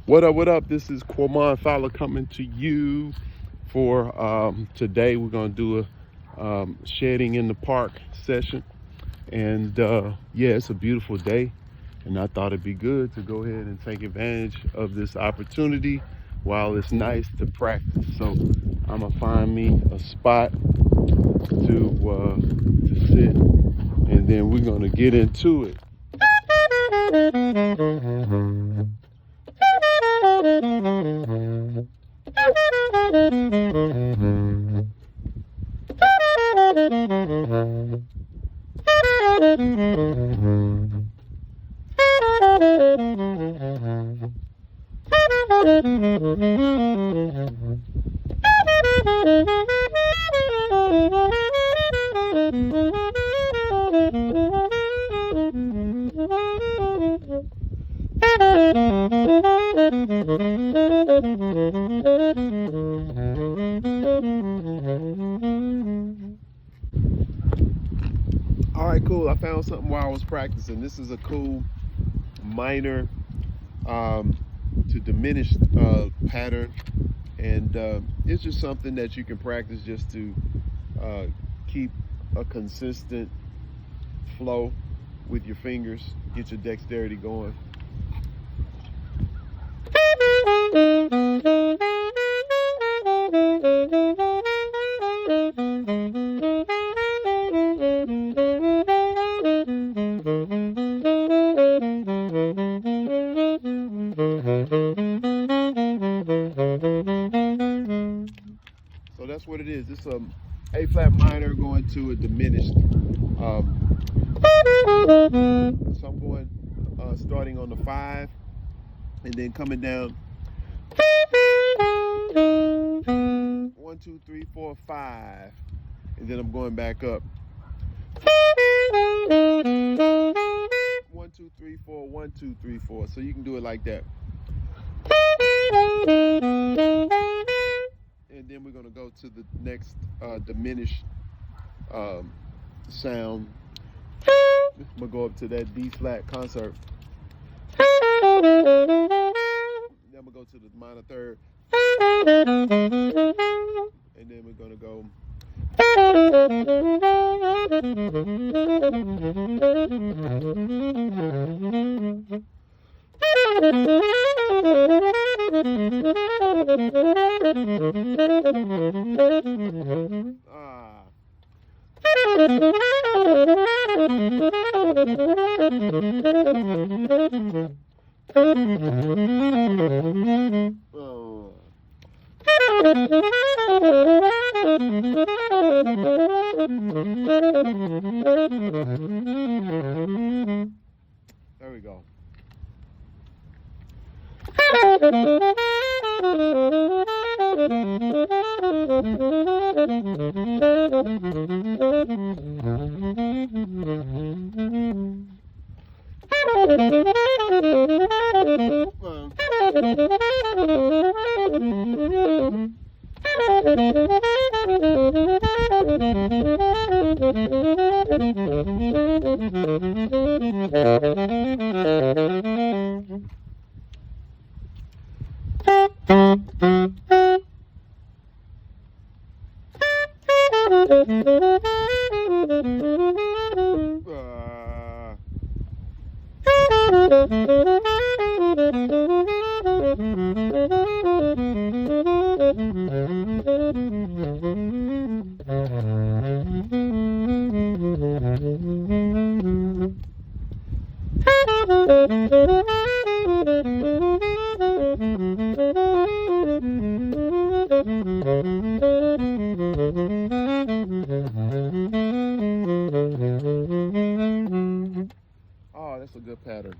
What up, what up? This is Quamon Fowler coming to you for today. We're going to do a shedding in the park session. And yeah, it's a beautiful day. And I thought it'd be good to go ahead and take advantage of this opportunity while it's nice to practice. So I'm going to find me a spot to sit, and then we're going to get into it. All right, cool. I found something while I was practicing. This is a cool minor to diminished pattern, and it's just something that you can practice just to keep a consistent flow with your fingers, get your dexterity going. So that's what it is. It's a A flat minor going to a diminished. So I'm going starting on the 5 and then coming down 1, 2, 3, 4, 5, and then I'm going back up 1, 2, 3, 4, 1, 2, 3, 4. So you can do it like that. And then we're going to go to the next diminished sound. I'm going to go up to that D flat concert. Then I'm going to go to the minor third. And then we're going to go. There we go. Oh, that's a good pattern.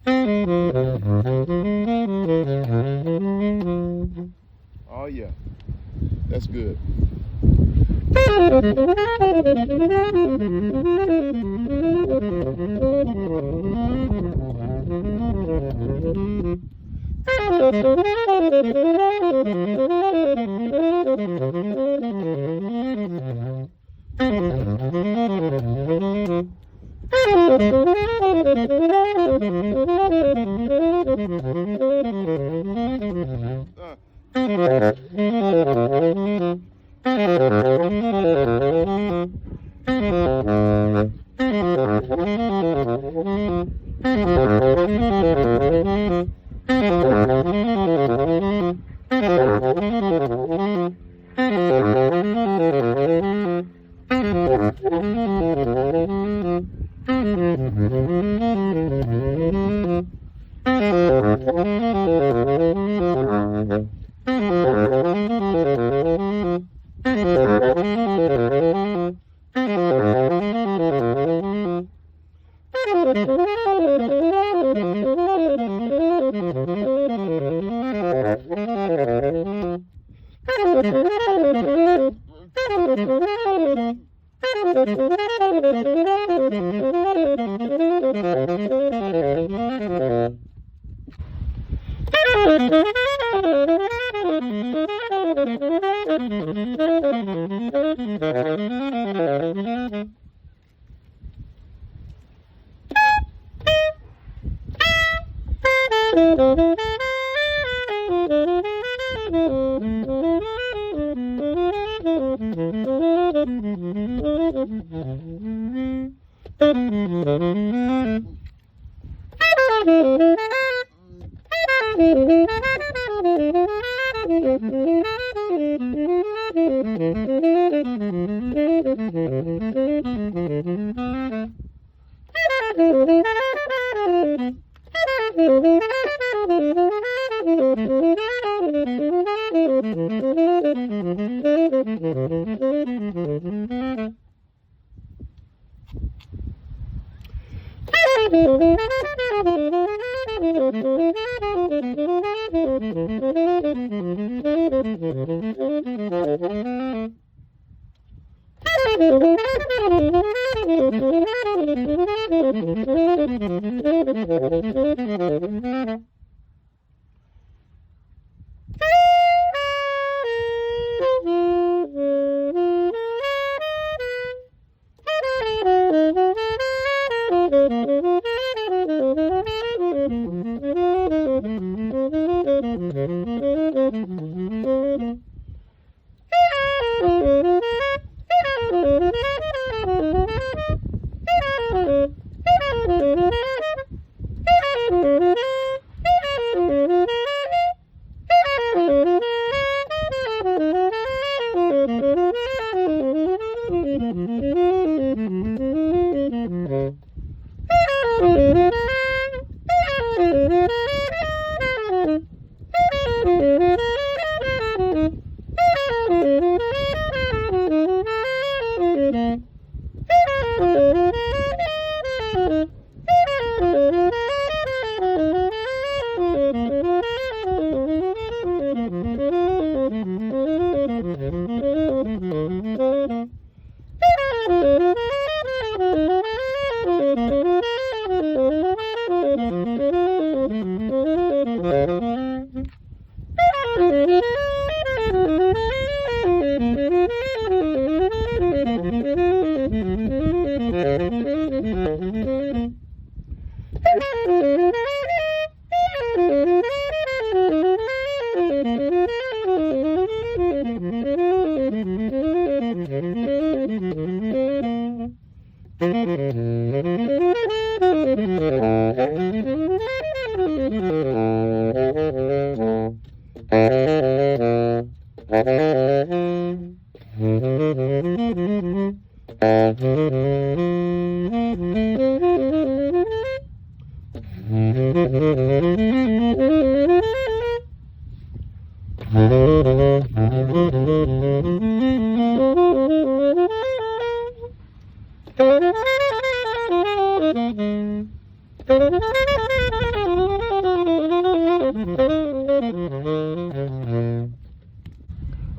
Oh, Oh yeah, that's good.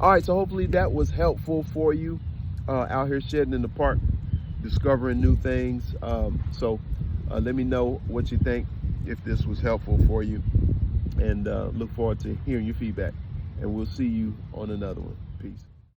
All right, so hopefully that was helpful for you out here shedding in the park, discovering new things. So let me know what you think, if this was helpful for you, and look forward to hearing your feedback. And we'll see you on another one. Peace.